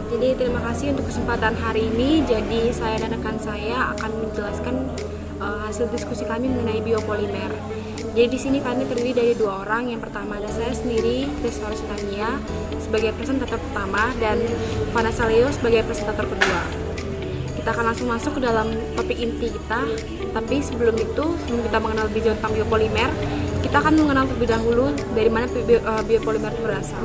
Jadi terima kasih untuk kesempatan hari ini. Jadi saya dan rekan saya akan menjelaskan hasil diskusi kami mengenai biopolimer. Jadi di sini kami terdiri dari dua orang. Yang pertama ada saya sendiri, Rizal Tania, sebagai presentator pertama, dan Vanessa Leo sebagai presentator kedua. Kita akan langsung masuk ke dalam topik inti kita. Tapi sebelum kita mengenal tentang biopolimer, kita akan mengenal terlebih dahulu dari mana biopolimer itu berasal.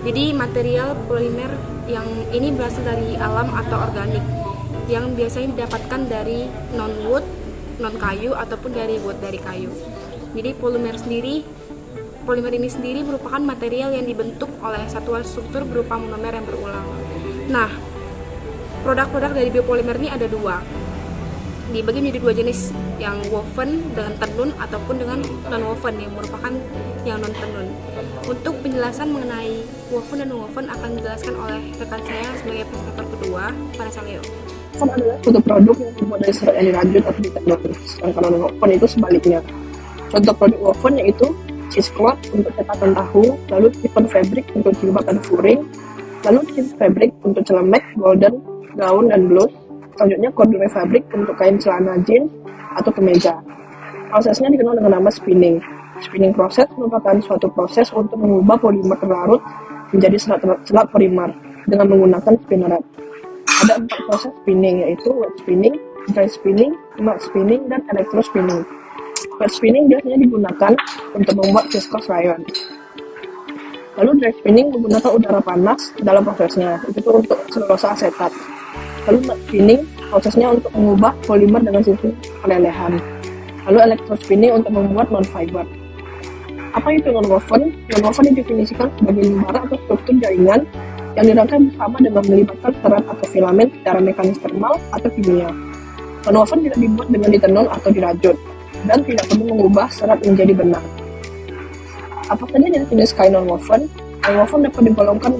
Jadi material polimer yang ini berasal dari alam atau organik yang biasanya didapatkan dari non-wood, non-kayu ataupun dari wood, dari kayu. Jadi polimer ini sendiri merupakan material yang dibentuk oleh satuan struktur berupa monomer yang berulang. Nah, produk-produk dari biopolimer ini ada dua. Dibagi menjadi dua jenis, yang woven dengan tenun ataupun dengan non-woven yang merupakan yang non-tenun. Untuk penjelasan mengenai woven dan non-woven akan dijelaskan oleh rekan saya sebagai presentator kedua, Vanessa Leo. Woven adalah suatu produk yang terbuat dari serat yang dirajut atau ditenun, sedangkan non-woven itu sebaliknya. Contoh produk woven yaitu cheesecloth untuk cetakan tahu, lalu chiffon fabric untuk jilbab dan furing, lalu cheese fabric untuk celemek, golden, gaun, dan blouse. Selanjutnya corduroy fabric untuk kain celana jeans atau kemeja. Prosesnya dikenal dengan nama spinning. Spinning proses merupakan suatu proses untuk mengubah polimer terlarut menjadi serat polimer dengan menggunakan spinneret. Ada 4 proses spinning, yaitu wet spinning, dry spinning, matte spinning, dan electro spinning. Wet spinning biasanya digunakan untuk membuat viscose rayon. Lalu dry spinning menggunakan udara panas dalam prosesnya, itu untuk selulosa asetat. Lalu matte spinning prosesnya untuk mengubah polimer dengan sistem pelelehan. Lalu electro spinning untuk membuat non-fiber. Apa itu non-woven? Non-woven didefinisikan sebagai lembaran atau struktur jaringan yang dirangkai bersama dengan melibatkan serat atau filamen secara mekanis termal atau kimia. Non-woven tidak dibuat dengan ditenun atau dirajut dan tidak perlu mengubah serat menjadi benang. Apa saja jenis kain non-woven? Non-woven dapat digolongkan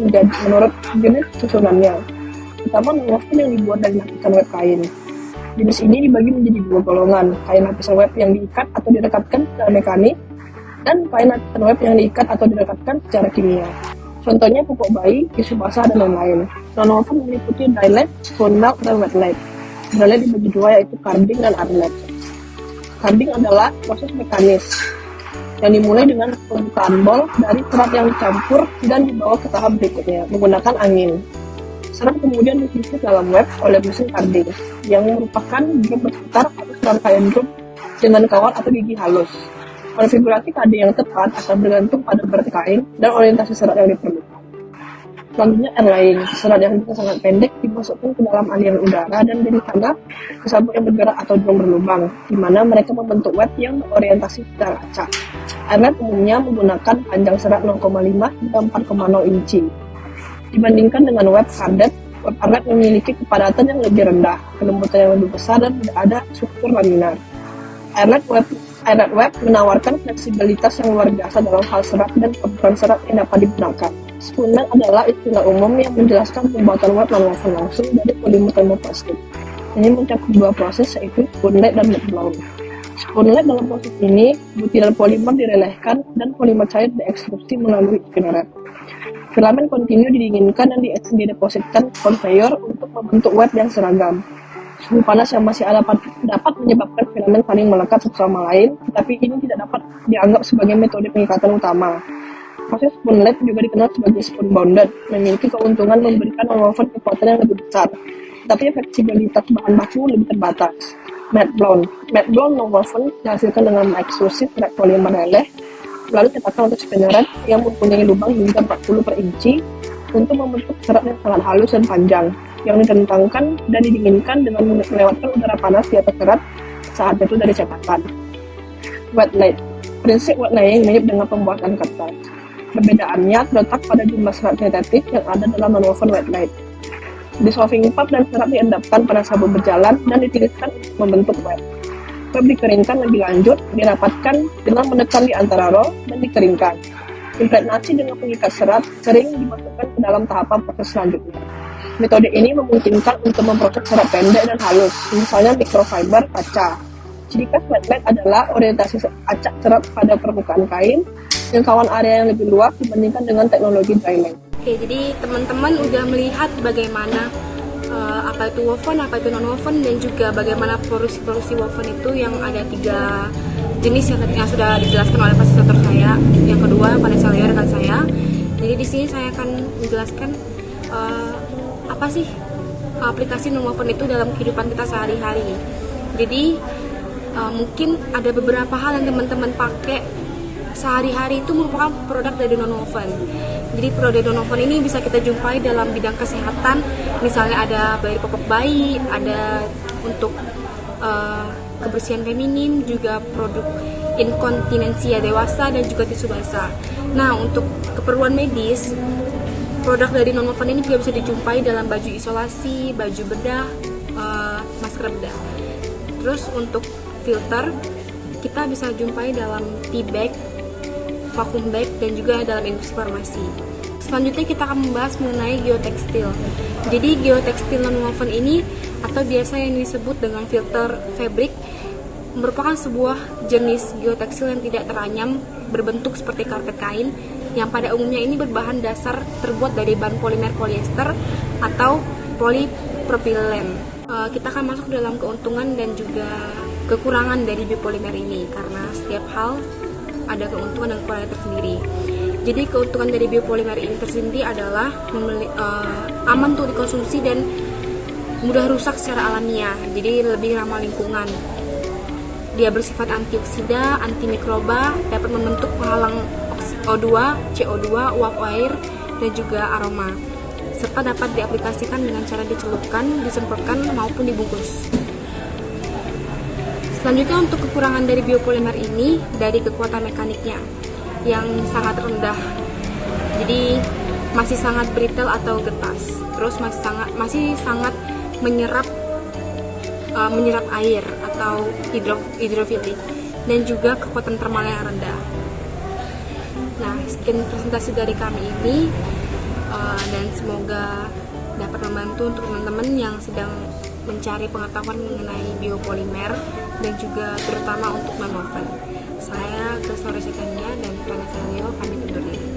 menurut jenis susunannya. Pertama, non-woven yang dibuat dari lapisan web kain. Jenis ini dibagi menjadi dua golongan, kain lapisan web yang diikat atau direkatkan secara mekanis, dan kain lapisan web yang diikat atau direkatkan secara kimia. Contohnya pupuk bayi, tisu basah, dan lain-lain. Non-woven meliputi dyelet, spun melt, dan wetlet. Dyelet dibagi dua, yaitu carding dan arlet. Carding adalah proses mekanis yang dimulai dengan pembukaan bol dari serat yang dicampur dan dibawa ke tahap berikutnya menggunakan angin. Serat kemudian diisi dalam web oleh mesin carding yang merupakan drum berputar atau serangkaian drum dengan kawat atau gigi halus. Konfigurasi carding yang tepat akan bergantung pada berat kain dan orientasi serat yang diperlukan. Selanjutnya airlaying, serat yang bisa sangat pendek dimasukkan ke dalam aliran udara dan dari sana ke sabuk yang bergerak atau drum berlubang, di mana mereka membentuk web yang berorientasi secara acak. Airlet umumnya menggunakan panjang serat 0,5 hingga 4,0 inci. Dibandingkan dengan web kardet, web arlet memiliki kepadatan yang lebih rendah, kelembutan yang lebih besar, dan tidak ada struktur laminar. Arlet web menawarkan fleksibilitas yang luar biasa dalam hal serat dan campuran serat yang dapat digunakan. Spunnet adalah istilah umum yang menjelaskan pembuatan web non-woven langsung dari polimer termoplastik. Ini mencakup dua proses, yaitu spunnet dan matte blown. Spunnet dalam proses ini, butiran polimer direlehkan dan polimer cair diekstrusi melalui spinneret. Filamen kontinu didinginkan dan didepositkan konveyor untuk membentuk web yang seragam. Suhu panas yang masih ada dapat menyebabkan filamen saling melekat satu sama lain, tapi ini tidak dapat dianggap sebagai metode pengikatan utama. Proses spunnet juga dikenal sebagai spun bonded, memiliki keuntungan memberikan non-woven kekuatan yang lebih besar, tapi fleksibilitas bahan baku lebih terbatas. Matte blown non-woven dihasilkan dengan ekstrusi serat polimer leleh, lalu cetakan untuk spinneret yang mempunyai lubang hingga 40 per inci untuk membentuk serat yang sangat halus dan panjang, yang ditentangkan dan didinginkan dengan melewatkan udara panas di atas serat saat itu dari cetakan. Wetlet, prinsip wetlaying mirip dengan pembuatan kertas. Perbedaannya terletak pada jumlah serat sintetis yang ada dalam non-woven wetlet. Dissolving pulp dan serat diendapkan pada sabuk berjalan dan ditiriskan membentuk web. Web dikeringkan lebih lanjut, dirapatkan dengan menekan di antara roll dan dikeringkan. Impregnasi dengan pengikat serat sering dimasukkan ke dalam tahapan proses selanjutnya. Metode ini memungkinkan untuk memproses serat pendek dan halus, misalnya microfiber kaca. Ciri khas wetlet adalah orientasi acak serat pada permukaan kain, jangkauan area yang lebih luas dibandingkan dengan teknologi dryland. Oke, jadi teman-teman udah melihat bagaimana apa itu woven, apa itu non woven, dan juga bagaimana produksi woven itu yang ada 3 jenis yang sudah dijelaskan oleh fasilitator saya. Yang kedua Vanessa Lea, rekan saya. Jadi di sini saya akan menjelaskan apa sih aplikasi non woven itu dalam kehidupan kita sehari-hari. Jadi mungkin ada beberapa hal yang teman-teman pakai sehari-hari itu merupakan produk dari non-woven. Jadi produk dari non-woven ini bisa kita jumpai dalam bidang kesehatan, misalnya ada dari popok bayi, ada untuk kebersihan feminin, juga produk inkontinensia dewasa, dan juga tisu basah. Nah, untuk keperluan medis, produk dari non-woven ini juga bisa dijumpai dalam baju isolasi, baju bedah, masker bedah. Terus untuk filter, kita bisa jumpai dalam tea bag, vacuum bag, dan juga dalam industri farmasi. Selanjutnya kita akan membahas mengenai geotekstil. Jadi geotekstil non-woven ini, atau biasa yang disebut dengan filter fabric, merupakan sebuah jenis geotekstil yang tidak teranyam, berbentuk seperti karpet kain, yang pada umumnya ini berbahan dasar terbuat dari bahan polimer polyester atau polipropilen. Kita akan masuk dalam keuntungan dan juga kekurangan dari biopolimer ini, karena setiap hal ada keuntungan dan kekurangan tersendiri. Jadi keuntungan dari biopolimer ini tersendiri adalah aman untuk dikonsumsi dan mudah rusak secara alamiah, jadi lebih ramah lingkungan. Dia bersifat antioksida, antimikroba, dapat membentuk penghalang O2, CO2, uap air, dan juga aroma, serta dapat diaplikasikan dengan cara dicelupkan, disemprotkan, maupun dibungkus. Selanjutnya untuk kekurangan dari biopolimer ini dari kekuatan mekaniknya yang sangat rendah. Jadi masih sangat brittle atau getas. Terus masih sangat menyerap air atau hidrofilik, dan juga kekuatan termal yang rendah. Nah, sekian presentasi dari kami ini, dan semoga dapat membantu untuk teman-teman yang sedang mencari pengetahuan mengenai biopolimer dan juga terutama untuk non-woven. Saya Grace Noresitania dan Vanessa Lea pamit undur diri.